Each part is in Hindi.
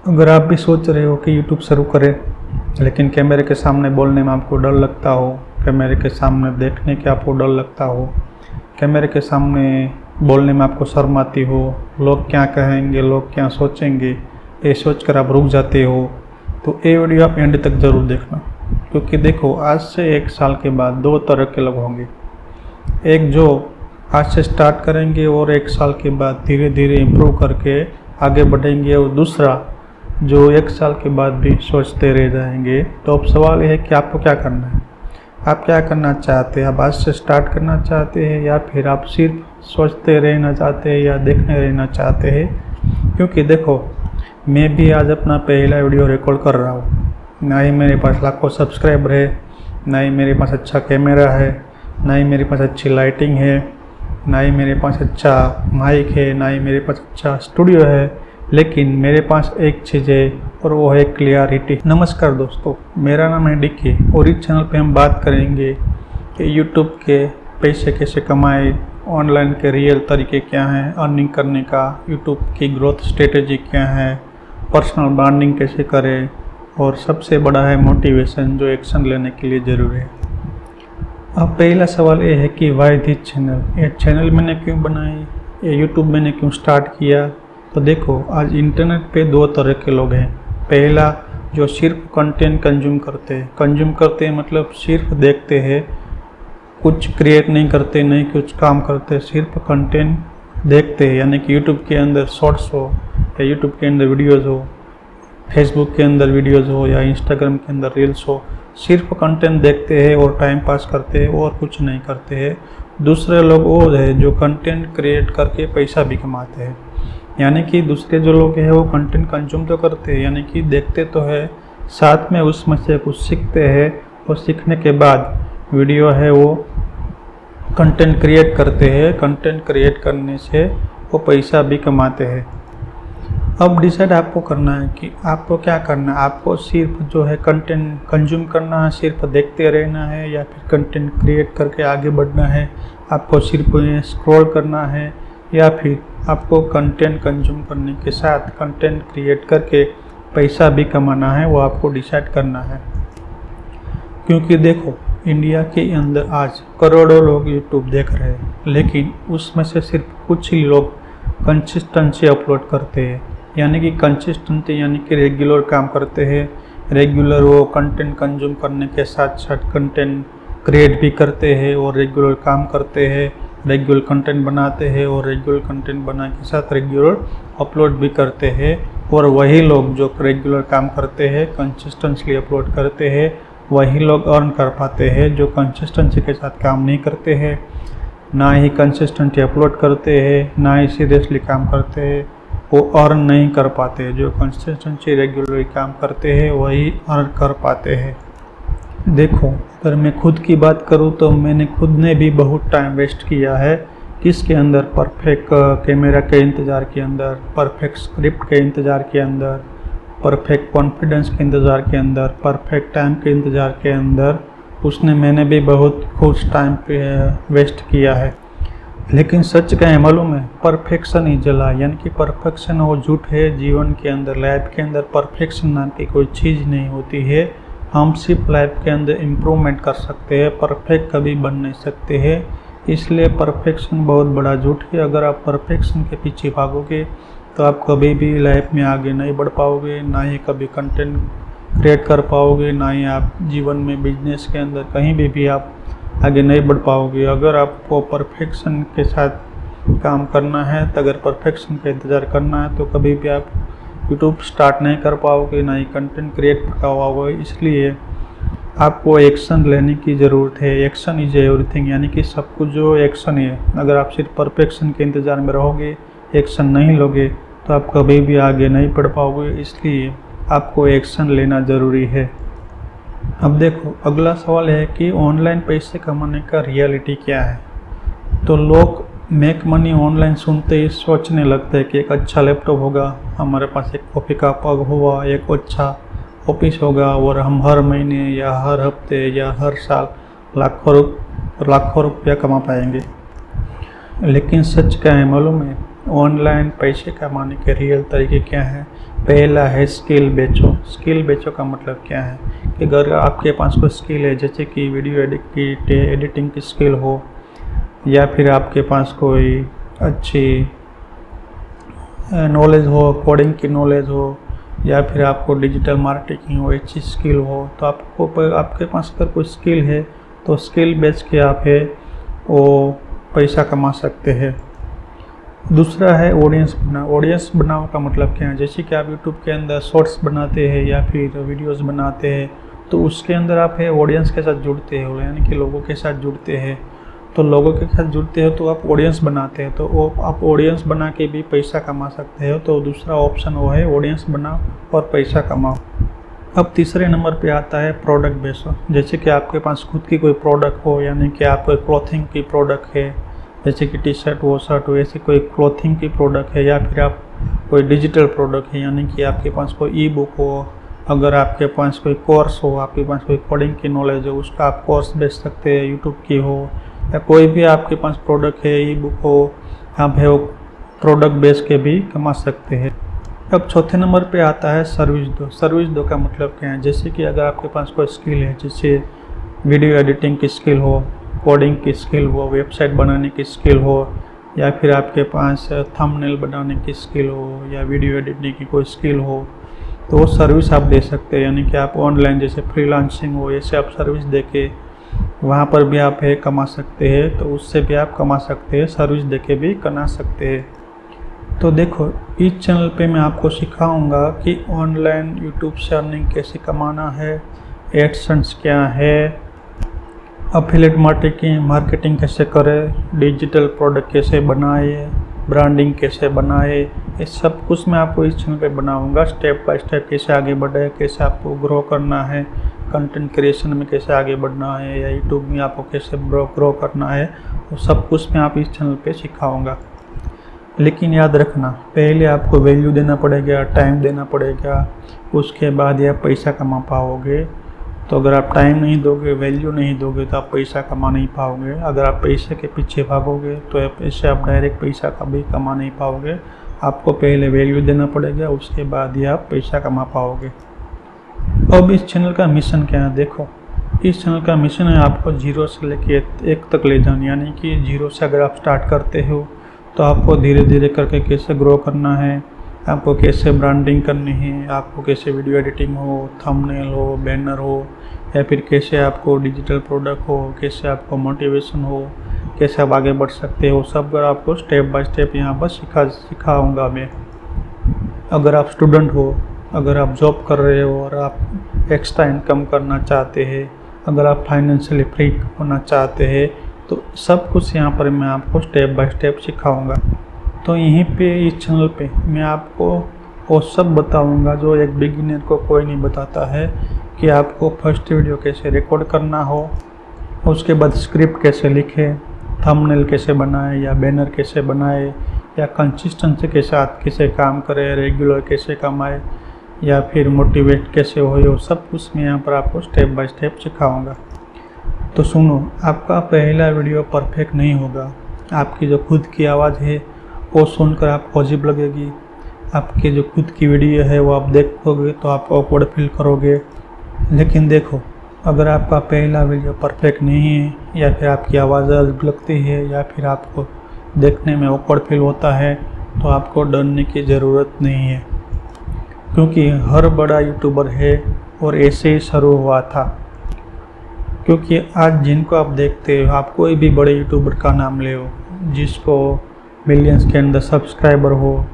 अगर आप भी सोच रहे हो कि यूट्यूब शुरू करें, लेकिन कैमरे के सामने बोलने में आपको डर लगता हो, कैमरे के सामने देखने के आपको डर लगता हो, कैमरे के सामने बोलने में आपको शर्म आती हो, लोग क्या कहेंगे, लोग क्या सोचेंगे, ये सोचकर आप रुक जाते हो, तो ये वीडियो आप एंड तक ज़रूर देखना। क्योंकि देखो, आज से 1 साल के बाद 2 तरह के लोग होंगे। एक जो आज से स्टार्ट करेंगे और 1 साल के बाद धीरे धीरे इम्प्रूव करके आगे बढ़ेंगे, और दूसरा जो 1 साल के बाद भी सोचते रह जाएंगे। तो अब सवाल यह है कि आपको क्या करना है, आप क्या करना चाहते हैं? आप आज से स्टार्ट करना चाहते हैं, या फिर आप सिर्फ सोचते रहना चाहते हैं, या देखने रहना चाहते हैं? क्योंकि देखो, मैं भी आज अपना पहला वीडियो रिकॉर्ड कर रहा हूँ। ना ही मेरे पास लाखों सब्सक्राइबर है, ना ही मेरे पास अच्छा कैमरा है, ना ही मेरे पास अच्छी लाइटिंग है, ना ही मेरे पास अच्छा माइक है, ना ही मेरे पास अच्छा स्टूडियो है, लेकिन मेरे पास एक चीज़ है और वो है क्लियरिटी। नमस्कार दोस्तों, मेरा नाम है डिकी और इस चैनल पे हम बात करेंगे कि यूट्यूब के पैसे कैसे कमाए, ऑनलाइन के रियल तरीके क्या हैं अर्निंग करने का, यूट्यूब की ग्रोथ स्ट्रेटेजी क्या है, पर्सनल ब्रांडिंग कैसे करें, और सबसे बड़ा है मोटिवेशन, जो एक्शन लेने के लिए ज़रूरी है। अब पहला सवाल ये है कि वाई दिस चैनल, ये चैनल मैंने क्यों बनाई, ये यूट्यूब मैंने क्यों स्टार्ट किया? तो देखो, आज इंटरनेट पे 2 तरह के लोग हैं। पहला जो सिर्फ कंटेंट कंज्यूम करते हैं मतलब सिर्फ देखते हैं, कुछ क्रिएट नहीं करते, नहीं कुछ काम करते, सिर्फ कंटेंट देखते हैं। यानी कि यूट्यूब के अंदर शॉर्ट्स हो, या यूट्यूब के अंदर वीडियोज़ हो, फेसबुक के अंदर वीडियोज़ हो, या इंस्टाग्राम के अंदर रील्स हो, सिर्फ कंटेंट देखते हैं और टाइम पास करते हैं और कुछ नहीं करते हैं। दूसरे लोग वो है जो कंटेंट क्रिएट करके पैसा भी कमाते हैं। यानी कि दूसरे जो लोग हैं वो कंटेंट कंज्यूम तो करते हैं, यानी कि देखते तो है, साथ में उसमें से कुछ सीखते हैं, और सीखने के बाद वीडियो है वो कंटेंट क्रिएट करते हैं। कंटेंट क्रिएट करने से वो पैसा भी कमाते हैं। अब डिसाइड आपको करना है कि आपको क्या करना है। आपको सिर्फ जो है कंटेंट कंज्यूम करना है, सिर्फ देखते रहना है, या फिर कंटेंट क्रिएट करके आगे बढ़ना है? आपको सिर्फ स्क्रॉल करना है, या फिर आपको कंटेंट कंज्यूम करने के साथ कंटेंट क्रिएट करके पैसा भी कमाना है? वो आपको डिसाइड करना है। क्योंकि देखो, इंडिया के अंदर आज करोड़ों लोग यूट्यूब देख रहे हैं, लेकिन उसमें से सिर्फ कुछ ही लोग कंसिस्टेंसी अपलोड करते हैं। यानी कि कंसिस्टेंसी यानी कि रेगुलर काम करते हैं, रेगुलर वो कंटेंट कंज्यूम करने के साथ साथ कंटेंट क्रिएट भी करते हैं, और रेगुलर काम करते हैं, रेगुलर कंटेंट बनाते हैं, और रेगुलर कंटेंट बना के साथ रेगुलर अपलोड भी करते हैं। और वही लोग जो रेगुलर काम करते हैं, कंसिस्टेंटली अपलोड करते हैं, वही लोग अर्न कर पाते हैं। जो कंसिस्टेंसी के साथ काम नहीं करते हैं, ना ही कंसिस्टेंटली अपलोड करते हैं, ना ही सीरियसली काम करते हैं, वो अर्न नहीं कर पाते। जो कंसिस्टेंसी रेगुलरली काम करते हैं वही अर्न कर पाते हैं। देखो, अगर मैं खुद की बात करूँ तो मैंने खुद ने भी बहुत टाइम वेस्ट किया है। किसके अंदर? परफेक्ट कैमरा के इंतज़ार के अंदर, परफेक्ट स्क्रिप्ट के इंतज़ार के अंदर, परफेक्ट कॉन्फिडेंस के इंतज़ार के अंदर, परफेक्ट टाइम के इंतज़ार के अंदर मैंने भी बहुत कुछ टाइम पे वेस्ट किया है। लेकिन सच क्या है मालूम है? परफेक्शन ही जला। यानी कि परफेक्शन वो झूठ है। जीवन के अंदर, लाइफ के अंदर परफेक्शन नाम की कोई चीज़ नहीं होती है। हम सिर्फ लाइफ के अंदर इम्प्रूवमेंट कर सकते हैं, परफेक्ट कभी बन नहीं सकते हैं। इसलिए परफेक्शन बहुत बड़ा झूठ है। अगर आप परफेक्शन के पीछे भागोगे तो आप कभी भी लाइफ में आगे नहीं बढ़ पाओगे, ना ही कभी कंटेंट क्रिएट कर पाओगे, ना ही आप जीवन में, बिजनेस के अंदर कहीं भी आप आगे नहीं बढ़ पाओगे। अगर आपको परफेक्शन के साथ काम करना है, तो अगर परफेक्शन का इंतज़ार करना है, तो कभी भी आप यूट्यूब स्टार्ट नहीं कर पाओगे, ना ही कंटेंट क्रिएट कर पाओगे। इसलिए आपको एक्शन लेने की ज़रूरत है। Action is everything. यानी कि सब कुछ जो एक्शन है। अगर आप सिर्फ परफेक्शन के इंतज़ार में रहोगे, एक्शन नहीं लोगे, तो आप कभी भी आगे नहीं बढ़ पाओगे। इसलिए आपको एक्शन लेना ज़रूरी है। अब देखो, अगला सवाल है कि ऑनलाइन पैसे कमाने का रियलिटी क्या है? तो लोग मेक मनी ऑनलाइन सुनते ही सोचने लगते हैं कि एक अच्छा लैपटॉप होगा, हमारे पास एक कॉफ़ी का पग हुआ, एक अच्छा ऑफिस होगा, और हम हर महीने या हर हफ्ते या हर साल लाखों रुपया कमा पाएंगे। लेकिन सच क्या है मालूम है? ऑनलाइन पैसे कमाने के रियल तरीके क्या हैं? पहला है स्किल बेचो। स्किल बेचो का मतलब क्या है कि अगर आपके पास कोई स्किल है, जैसे कि वीडियो एडिटिंग की स्किल हो, या फिर आपके पास कोई अच्छी नॉलेज हो, कोडिंग की नॉलेज हो, या फिर आपको डिजिटल मार्केटिंग हो, अच्छी स्किल हो, तो आपके पास अगर कोई स्किल है तो स्किल बेच के आप है वो पैसा कमा सकते हैं। दूसरा है ऑडियंस बनाओ। ऑडियंस बनाओ का मतलब क्या है, जैसे कि आप यूट्यूब के अंदर शॉर्ट्स बनाते हैं या फिर वीडियोस बनाते हैं, तो उसके अंदर आप है ऑडियंस के साथ जुड़ते हो, यानी कि लोगों के साथ जुड़ते हैं। तो लोगों के साथ जुड़ते हो तो आप ऑडियंस बनाते हैं, तो वो आप ऑडियंस बना के भी पैसा कमा सकते हो। तो दूसरा ऑप्शन वो है ऑडियंस बनाओ और पैसा कमाओ। अब तीसरे नंबर पे आता है प्रोडक्ट बेचो। जैसे कि आपके पास खुद की कोई प्रोडक्ट हो, यानी कि आप कोई क्लॉथिंग की प्रोडक्ट है, जैसे कि टी शर्ट हो, शर्ट हो, ऐसी कोई क्लॉथिंग की प्रोडक्ट है, या फिर आप कोई डिजिटल प्रोडक्ट है, यानी कि आपके पास कोई ई बुक हो, अगर आपके पास कोई कोर्स हो, आपके पास कोई कोडिंग की नॉलेज हो, उसका आप कोर्स बेच सकते हैं, यूट्यूब की हो, या कोई भी आपके पास प्रोडक्ट है, ई बुक हो, आप है वो प्रोडक्ट बेच के भी कमा सकते हैं। अब चौथे नंबर पे आता है सर्विस दो। सर्विस दो का मतलब क्या है, जैसे कि अगर आपके पास कोई स्किल है, जैसे वीडियो एडिटिंग की स्किल हो, कोडिंग की स्किल हो, वेबसाइट बनाने की स्किल हो, या फिर आपके पास थंबनेल बनाने की स्किल हो, या वीडियो एडिटिंग की कोई स्किल हो, तो वो सर्विस आप दे सकते हैं। यानी कि आप ऑनलाइन जैसे फ्रीलांसिंग हो, ऐसे आप सर्विस दे के वहाँ पर भी आप है कमा सकते हैं, तो उससे भी आप कमा सकते हैं, सर्विस दे के भी कमा सकते हैं। तो देखो, इस चैनल पे मैं आपको सिखाऊंगा कि ऑनलाइन यूट्यूब से अर्निंग कैसे कमाना है, एडसेंस क्या है, एफिलिएट मार्केटिंग कैसे करें, डिजिटल प्रोडक्ट कैसे बनाए, ब्रांडिंग कैसे बनाए, ये सब कुछ मैं आपको इस चैनल पे बनाऊंगा। स्टेप बाय स्टेप कैसे आगे बढ़े, कैसे आपको ग्रो करना है, कंटेंट क्रिएशन में कैसे आगे बढ़ना है, या यूट्यूब में आपको कैसे ग्रो करना है, वो सब कुछ मैं आप इस चैनल पे सिखाऊंगा। लेकिन याद रखना, पहले आपको वैल्यू देना पड़ेगा, टाइम देना पड़ेगा, उसके बाद ही आप पैसा कमा पाओगे। तो अगर आप टाइम नहीं दोगे, वैल्यू नहीं दोगे, तो आप पैसा कमा नहीं पाओगे। अगर आप पैसे के पीछे भागोगे तो ऐसे आप डायरेक्ट पैसा कभी कमा नहीं पाओगे। आपको पहले वैल्यू देना पड़ेगा, उसके बाद ही आप पैसा कमा पाओगे। अब इस चैनल का मिशन क्या है, देखो, इस चैनल का मिशन है आपको 0 से लेके 1 तक ले जाना। यानी कि 0 से अगर आप स्टार्ट करते हो तो आपको धीरे धीरे करके कैसे ग्रो करना है, आपको कैसे ब्रांडिंग करनी है, आपको कैसे वीडियो एडिटिंग हो, थंबनेल हो, बैनर हो, या फिर कैसे आपको डिजिटल प्रोडक्ट हो, कैसे आपको मोटिवेशन हो, कैसे आप आगे बढ़ सकते हो, सब आपको स्टेप बाय स्टेप यहाँ पर सिखाऊंगा मैं। अगर आप स्टूडेंट हो, अगर आप जॉब कर रहे हो और आप एक्स्ट्रा इनकम करना चाहते हैं, अगर आप फाइनेंशियली फ्री होना चाहते हैं, तो सब कुछ यहाँ पर मैं आपको स्टेप बाय स्टेप सिखाऊंगा। तो यहीं पे इस चैनल पे मैं आपको वो सब बताऊंगा जो एक बिगिनर को कोई नहीं बताता है, कि आपको फर्स्ट वीडियो कैसे रिकॉर्ड करना हो, उसके बाद स्क्रिप्ट कैसे लिखे, थंबनेल कैसे बनाए, या बैनर कैसे बनाए, या कंसिस्टेंसी के साथ कैसे काम करें, रेगुलर कैसे कमाए, या फिर मोटिवेट कैसे हो, सब कुछ मैं यहाँ पर आपको स्टेप बाय स्टेप सिखाऊंगा। तो सुनो, आपका पहला वीडियो परफेक्ट नहीं होगा। आपकी जो खुद की आवाज़ है वो सुनकर आपको अजीब लगेगी। आपकी जो खुद की वीडियो है वो आप देखोगे तो आप ऑकवर्ड फील करोगे। लेकिन देखो, अगर आपका पहला वीडियो परफेक्ट नहीं है, या फिर आपकी आवाज़ अजीब लगती है, या फिर आपको देखने में ऑकवर्ड फील होता है, तो आपको डरने की ज़रूरत नहीं है, क्योंकि हर बड़ा यूट्यूबर है और ऐसे ही शुरू हुआ था। क्योंकि आज जिनको आप देखते हो, आप कोई भी बड़े यूट्यूबर का नाम ले हो, जिसको मिलियंस के अंदर सब्सक्राइबर हो,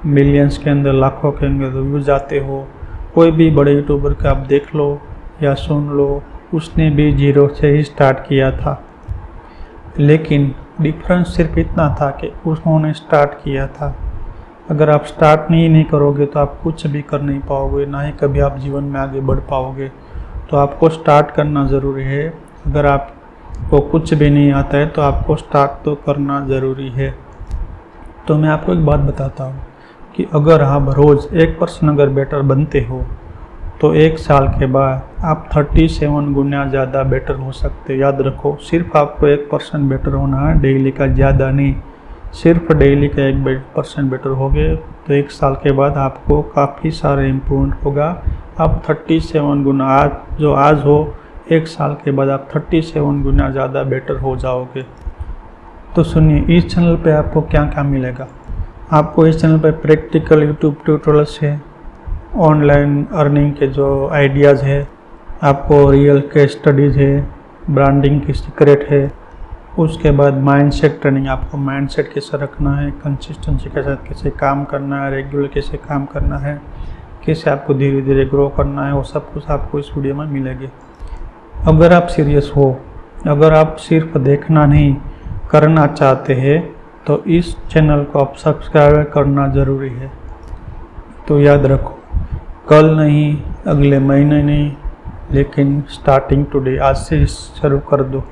मिलियंस के अंदर लाखों के अंदर व्यूज आते हो, कोई भी बड़े यूट्यूबर का आप देख लो या सुन लो, उसने भी 0 से ही स्टार्ट किया था। लेकिन डिफरेंस सिर्फ इतना था कि उन्होंने स्टार्ट किया था। अगर आप स्टार्ट नहीं करोगे तो आप कुछ भी कर नहीं पाओगे, ना ही कभी आप जीवन में आगे बढ़ पाओगे। तो आपको स्टार्ट करना ज़रूरी है। अगर आपको कुछ भी नहीं आता है तो आपको स्टार्ट तो करना ज़रूरी है। तो मैं आपको एक बात बताता हूँ कि अगर आप रोज़ 1% अगर बेटर बनते हो तो 1 साल के बाद आप 37 गुना ज़्यादा बेटर हो सकते। याद रखो, सिर्फ आपको 1% बेटर होना है, डेली का ज़्यादा नहीं। सिर्फ डेली का 1% बेटर हो गए तो 1 साल के बाद आपको काफ़ी सारे इम्प्रूवमेंट होगा। आप 37 गुना आज हो, 1 साल के बाद आप 37 गुना ज़्यादा बेटर हो जाओगे। तो सुनिए, इस चैनल पे आपको क्या क्या मिलेगा। आपको इस चैनल पे प्रैक्टिकल यूट्यूब ट्यूटोरियल्स है, ऑनलाइन अर्निंग के जो आइडियाज़ है, आपको रियल केस स्टडीज़ है, ब्रांडिंग की सीक्रेट है, उसके बाद माइंडसेट ट्रेनिंग, आपको माइंडसेट कैसे रखना है, कंसिस्टेंसी के साथ कैसे काम करना है, रेगुलर कैसे काम करना है, कैसे आपको धीरे धीरे ग्रो करना है, वो सब कुछ आपको इस वीडियो में मिलेगी। अगर आप सीरियस हो, अगर आप सिर्फ देखना नहीं करना चाहते हैं, तो इस चैनल को आप सब्सक्राइब करना ज़रूरी है। तो याद रखो, कल नहीं, अगले महीने नहीं, लेकिन स्टार्टिंग टुडे, आज से शुरू कर दो।